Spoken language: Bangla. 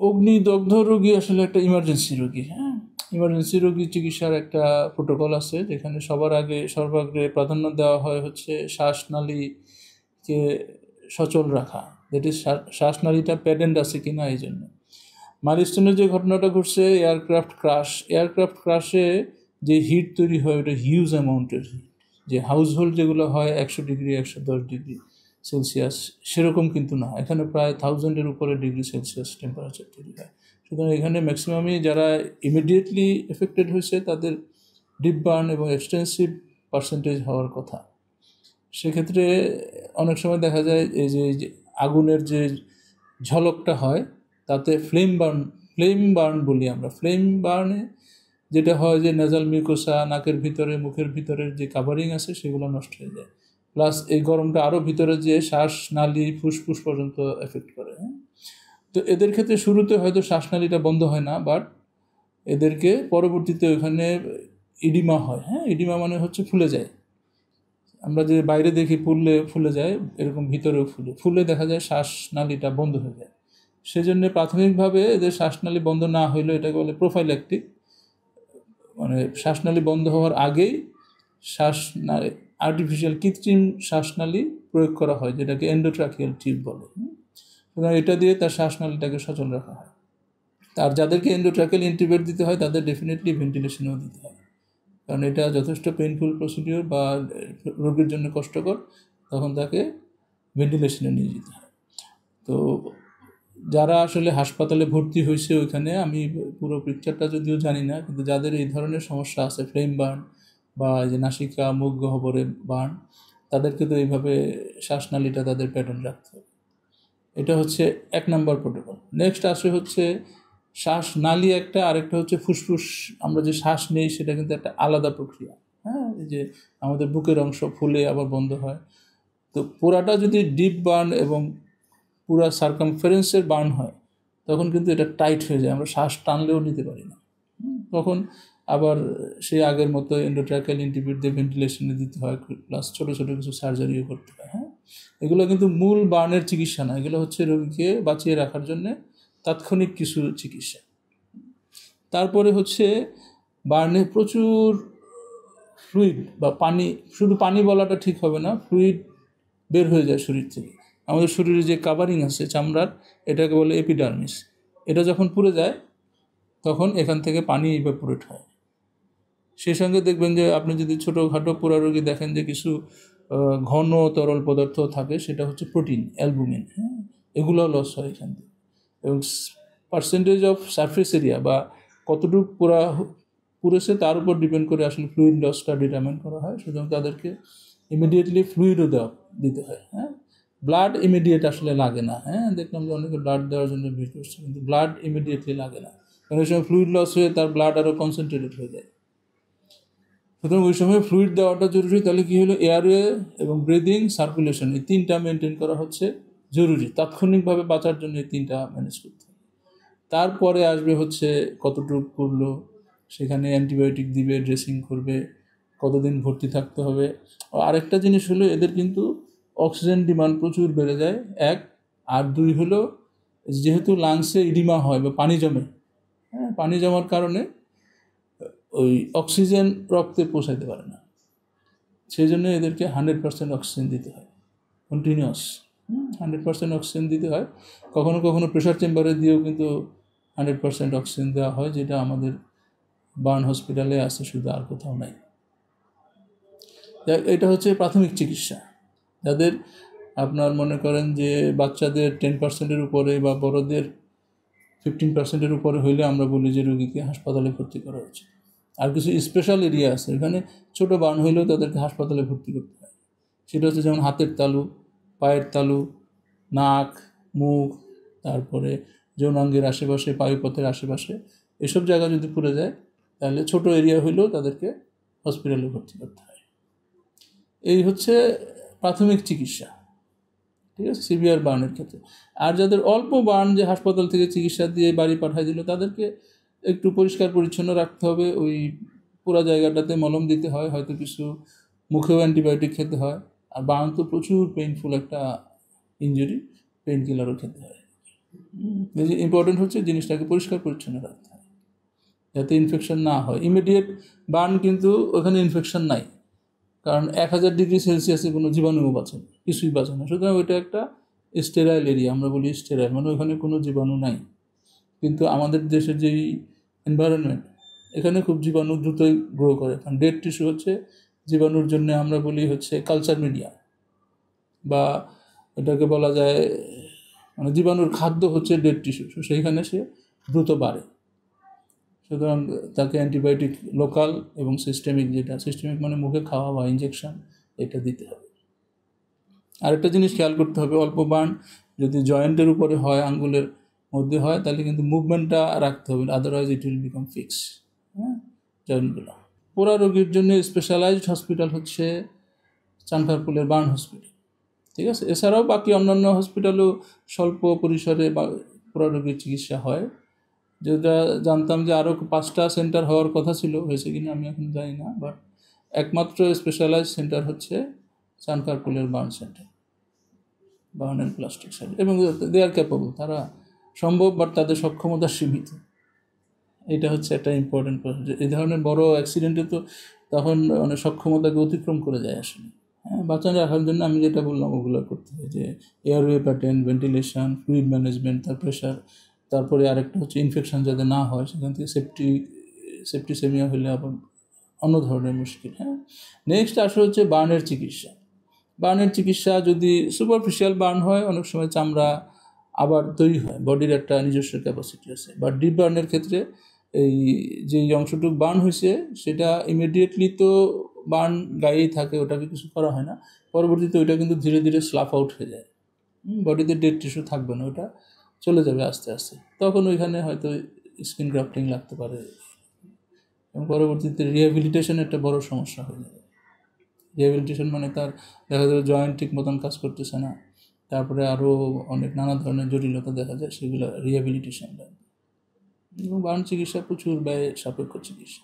অগ্নিদগ্ধ রোগী আসলে একটা ইমার্জেন্সি রোগী। হ্যাঁ, ইমার্জেন্সি রোগী চিকিৎসার একটা প্রোটোকল আছে, যেখানে সর্বাগ্রে প্রাধান্য দেওয়া হয় হচ্ছে শ্বাসনালীকে সচল রাখা, দ্যাট ইজ শ্বাসনালীটা প্যাডেন্ট আছে কিনা এই জন্য। মাইলস্টোনের যে ঘটনাটা ঘটছে, এয়ারক্রাফট ক্রাশে যে হিট তৈরি হয় ওটা হিউজ অ্যামাউন্টের হিট, যে হাউসহোল্ড যেগুলো হয় 100 ডিগ্রি 110 ডিগ্রি সেলসিয়াস সেরকম কিন্তু না, এখানে প্রায় 1000-এর উপরে ডিগ্রি সেলসিয়াস টেম্পারেচার তৈরি হয়। সুতরাং এখানে ম্যাক্সিমামই যারা ইমিডিয়েটলি এফেক্টেড হয়েছে তাদের ডিপ বার্ন এবং এক্সটেন্সিভ পার্সেন্টেজ হওয়ার কথা। সেক্ষেত্রে অনেক সময় দেখা যায় এই যে আগুনের যে ঝলকটা হয় তাতে ফ্লেম বার্ন বলি আমরা। ফ্লেম বার্নে যেটা হয় যে নেজাল মিউকোসা, নাকের ভিতরে মুখের ভিতরের যে কাভারিং আছে সেগুলো নষ্ট হয়ে যায়, প্লাস এই গরমটা আরও ভিতরে যে শ্বাসনালী ফুসফুস পর্যন্ত এফেক্ট করে। হ্যাঁ, তো এদের ক্ষেত্রে শুরুতে হয়তো শ্বাসনালীটা বন্ধ হয় না, বাট এদেরকে পরবর্তীতে ওখানে ইডিমা হয়। হ্যাঁ, ইডিমা মানে হচ্ছে ফুলে যায়। আমরা যে বাইরে দেখি ফুলে যায়, এরকম ভিতরেও ফুলে দেখা যায় শ্বাসনালীটা বন্ধ হয়ে যায়। সেজন্য প্রাথমিকভাবে এদের শ্বাসনালী বন্ধ না হইলেও এটাকে বলে প্রোফাইল্যাকটিক, মানে শ্বাসনালী বন্ধ হওয়ার আগেই আর্টিফিশিয়াল কৃত্রিম শ্বাসনালী প্রয়োগ করা হয়, যেটাকে এন্ডোট্রাকিয়াল টিউব বলে। সুতরাং এটা দিয়ে তার শ্বাসনালীটাকে সচল রাখা হয়। আর যাদেরকে এন্ডোট্রাকিয়াল ইন্টিউবেট দিতে হয় তাদের ডেফিনেটলি ভেন্টিলেশনেও দিতে হয়, কারণ এটা যথেষ্ট পেইনফুল প্রসিডিওর বা রোগীর জন্য কষ্টকর, তখন তাকে ভেন্টিলেশনে নিয়ে যেতে হয়। তো যারা আসলে হাসপাতালে ভর্তি হয়েছে ওইখানে, আমি পুরো পিকচারটা যদিও জানি না, কিন্তু যাদের এই ধরনের সমস্যা আছে, ফ্লেম বার্ন বা যে নাসিকা মুখ গহ্বরে বার্ন, তাদেরকে তো এইভাবে শ্বাসনালীটা তাদের প্যাটার্ন রাখতে হবে। এটা হচ্ছে 1 নম্বর প্রোটোকল। নেক্সট আসে হচ্ছে শ্বাসনালী একটা, আরেকটা হচ্ছে ফুসফুস। আমরা যে শ্বাস নেই সেটা কিন্তু একটা আলাদা প্রক্রিয়া। হ্যাঁ, এই যে আমাদের বুকের অংশ ফুলে আবার বন্ধ হয়, তো পুরাটা যদি ডিপ বার্ন এবং পুরা সার্কামফারেন্সের বার্ন হয় তখন কিন্তু এটা টাইট হয়ে যায়, আমরা শ্বাস টানলেও নিতে পারি না। তখন আবার সেই আগের মতো এন্ডোট্রাকিয়াল ইন্টিউবেট দিয়ে ভেন্টিলেশনে দিতে হয়, প্লাস ছোটো ছোটো কিছু সার্জারিও করতে হয়। হ্যাঁ, এগুলো কিন্তু মূল বার্নের চিকিৎসা না, এগুলো হচ্ছে রোগীকে বাঁচিয়ে রাখার জন্য তাৎক্ষণিক কিছু চিকিৎসা। তারপরে হচ্ছে বার্নে প্রচুর ফ্লুইড বা পানি, শুধু পানি বলাটা ঠিক হবে না, ফ্লুইড বের হয়ে যায় শরীর থেকে। আমাদের শরীরে যে কাভারিং আছে চামড়ার, এটাকে বলে এপিডার্মিস, এটা যখন পুড়ে যায় তখন এখান থেকে পানি ইভাপোরেট হয়। সেই সঙ্গে দেখবেন যে আপনি যদি ছোটোখাটো পোড়া রোগী দেখেন যে কিছু ঘন তরল পদার্থ থাকে, সেটা হচ্ছে প্রোটিন, অ্যালবুমিন। হ্যাঁ, এগুলোও লস হয় এখান থেকে। এবং পার্সেন্টেজ অফ সারফেস এরিয়া বা কতটুকু পুড়েছে তার উপর ডিপেন্ড করে আসলে ফ্লুইড লসটা ডিটারমাইন করা হয়। সুতরাং তাদেরকে ইমিডিয়েটলি ফ্লুইডও দিতে হয়। হ্যাঁ, ব্লাড ইমিডিয়েট আসলে লাগে না। হ্যাঁ, দেখলাম যে অনেকে ব্লাড দেওয়ার জন্য ভিড় করছে, কিন্তু ব্লাড ইমিডিয়েটলি লাগে না, কারণ ওই সময় ফ্লুইড লস হয়ে তার ব্লাড আরও কনসেন্ট্রেটেড হয়ে যায়। সুতরাং ওই সময় ফ্লুইড দেওয়াটা জরুরি। তাহলে কী হলো, এয়ারওয়ে এবং ব্রিদিং, সার্কুলেশন, এই 3টা মেনটেন করা হচ্ছে জরুরি। তাৎক্ষণিকভাবে বাঁচার জন্য এই 3টা ম্যানেজ করতে হবে। তারপরে আসবে হচ্ছে কতটুকু পড়লো, সেখানে অ্যান্টিবায়োটিক দিবে, ড্রেসিং করবে, কতদিন ভর্তি থাকতে হবে। আরেকটা জিনিস হলো, এদের কিন্তু অক্সিজেন ডিমান্ড প্রচুর বেড়ে যায় 1, আর 2 হলো যেহেতু লাংসে ইডিমা হয় বা পানি জমে। হ্যাঁ, পানি জমার কারণে ওই অক্সিজেন রক্তে পৌঁছাইতে পারে না, সেই জন্য এদেরকে 100% অক্সিজেন দিতে হয়, কন্টিনিউয়াস 100% অক্সিজেন দিতে হয়। কখনো কখনো প্রেশার চেম্বারে দিয়েও কিন্তু 100% অক্সিজেন দেওয়া হয়, যেটা আমাদের বার্ন হসপিটালে আছে, শুধু আর কোথাও নাই। এটা হচ্ছে প্রাথমিক চিকিৎসা। যাদের আপনার মনে করেন যে বাচ্চাদের 10%-এর উপরে বা বড়দের 15%-এর উপরে হইলে আমরা বলি যে রোগীকে হাসপাতালে ভর্তি করা উচিত। আর কিছু স্পেশাল এরিয়া আছে, এখানে ছোটো বার্ন হইলেও তাদেরকে হাসপাতালে ভর্তি করতে হয়। সেটা হচ্ছে যেমন হাতের তালু, পায়ের তালু, নাক, মুখ, তারপরে যৌনাঙ্গের আশেপাশে, পায়ুপথের আশেপাশে, এসব জায়গা যদি পুড়ে যায় তাহলে ছোটো এরিয়া হইলেও তাদেরকে হসপিটালে ভর্তি করতে হয়। এই হচ্ছে প্রাথমিক চিকিৎসা, ঠিক আছে, সিভিয়ার বার্নের ক্ষেত্রে। আর যাদের অল্প বার্ন, যে হাসপাতাল থেকে চিকিৎসা দিয়ে বাড়ি পাঠাই দিল, তাদেরকে একটু পরিষ্কার পরিচ্ছন্ন রাখতে হবে। ওই পুরো জায়গাটাতে মলম দিতে হয়, হয়তো কিছু মুখেও অ্যান্টিবায়োটিক খেতে হয়। আর বার্ন তো প্রচুর পেইনফুল একটা ইনজুরি, পেইন কিলারও খেতে হয়। ইম্পর্টেন্ট হচ্ছে জিনিসটাকে পরিষ্কার পরিচ্ছন্ন রাখতে হয় যাতে ইনফেকশন না হয়। ইমিডিয়েট বার্ন কিন্তু ওখানে ইনফেকশন নাই, কারণ 1000 ডিগ্রি সেলসিয়াসে কোনো জীবাণুও বাঁচে না, কিছুই বাঁচে না। সুতরাং ওইটা একটা স্টেরাইল এরিয়া, আমরা বলি স্টেরাইল, মানে ওইখানে কোনো জীবাণু নাই। কিন্তু আমাদের দেশের যেই এনভায়রনমেন্ট, এখানে খুব জীবাণু দ্রুতই গ্রো করে। কারণ ডেড টিস্যু হচ্ছে জীবাণুর জন্য আমরা বলি হচ্ছে কালচার মিডিয়া, বা এটাকে বলা যায় মানে জীবাণুর খাদ্য হচ্ছে ডেড টিস্যু, সেইখানে সে দ্রুত বাড়ে। সুতরাং তাকে অ্যান্টিবায়োটিক লোকাল এবং সিস্টেমিক, যেটা সিস্টেমিক মানে মুখে খাওয়া বা ইঞ্জেকশন, এটা দিতে হবে। আরেকটা জিনিস খেয়াল করতে হবে, অল্প বার্ন যদি জয়েন্টের উপরে হয়, আঙ্গুলের মধ্যে হয়, তাহলে কিন্তু মুভমেন্টটা রাখতে হবে, otherwise it will become fix. হ্যাঁ, জয়েন্টগুলো। পোড়া রোগীর জন্য স্পেশালাইজড হসপিটাল হচ্ছে চানখারপুলের বার্ন হসপিটাল, ঠিক আছে। এছাড়াও বাকি অন্যান্য হসপিটালও স্বল্প পরিসরে বা পোড়া রোগীর চিকিৎসা হয়। যেটা জানতাম যে আরও 5টা সেন্টার হওয়ার কথা ছিল, হয়েছে কিনা আমি এখন জানি না, বাট একমাত্র স্পেশালাইজড সেন্টার হচ্ছে চানখারপুলের burn centre, burn and plastic surgery, এবং দে আর ক্যাপেবল, তারা সম্ভব, বাট তাদের সক্ষমতা সীমিত। এটা হচ্ছে একটা ইম্পর্টেন্ট প্রশ্ন। এই ধরনের বড় অ্যাক্সিডেন্টে তো তখন মানে সক্ষমতাকে অতিক্রম করে যায় আসলে। হ্যাঁ, বাঁচানো রাখার জন্য আমি যেটা বললাম ওগুলো করতে হয়, যে airway pattern, ventilation, fluid management, তার প্রেশার, তারপরে আরেকটা হচ্ছে ইনফেকশন যাতে না হয়, সেখান থেকে সেপ্টিসেমিয়া হলে আবার অন্য ধরনের মুশকিল। হ্যাঁ, নেক্সট আসলে হচ্ছে বার্নের চিকিৎসা। বার্নের চিকিৎসা যদি সুপারফিশিয়াল বার্ন হয়, অনেক সময় চামড়া আবার তৈরি হয়, বডির একটা নিজস্ব ক্যাপাসিটি আছে। বাট ডিপ বার্নের ক্ষেত্রে এই যেই অংশটুকু বার্ন হয়েছে সেটা ইমিডিয়েটলি তো বার্ন গায়েই থাকে, ওটাকে কিছু করা হয় না। পরবর্তীতে ওইটা কিন্তু ধীরে ধীরে স্লাফ আউট হয়ে যায়, বডিতে ডেড টিস্যু থাকবে না, ওটা চলে যাবে আস্তে আস্তে। তখন ওইখানে হয়তো স্কিন গ্রাফটিং লাগতে পারে, এবং পরবর্তীতে রিহ্যাবিলিটেশন একটা বড় সমস্যা হয়ে যাবে। রিহ্যাবিলিটেশন মানে তার দেখা যাবে জয়েন্ট ঠিক মতন কাজ করতেছে না, তারপরে আরও অনেক নানা ধরনের জটিলতা দেখা যায়, সেগুলো রিহ্যাবিলিটেশন লাগবে। এবং বার্ন চিকিৎসা প্রচুর ব্যয় সাপেক্ষ চিকিৎসা।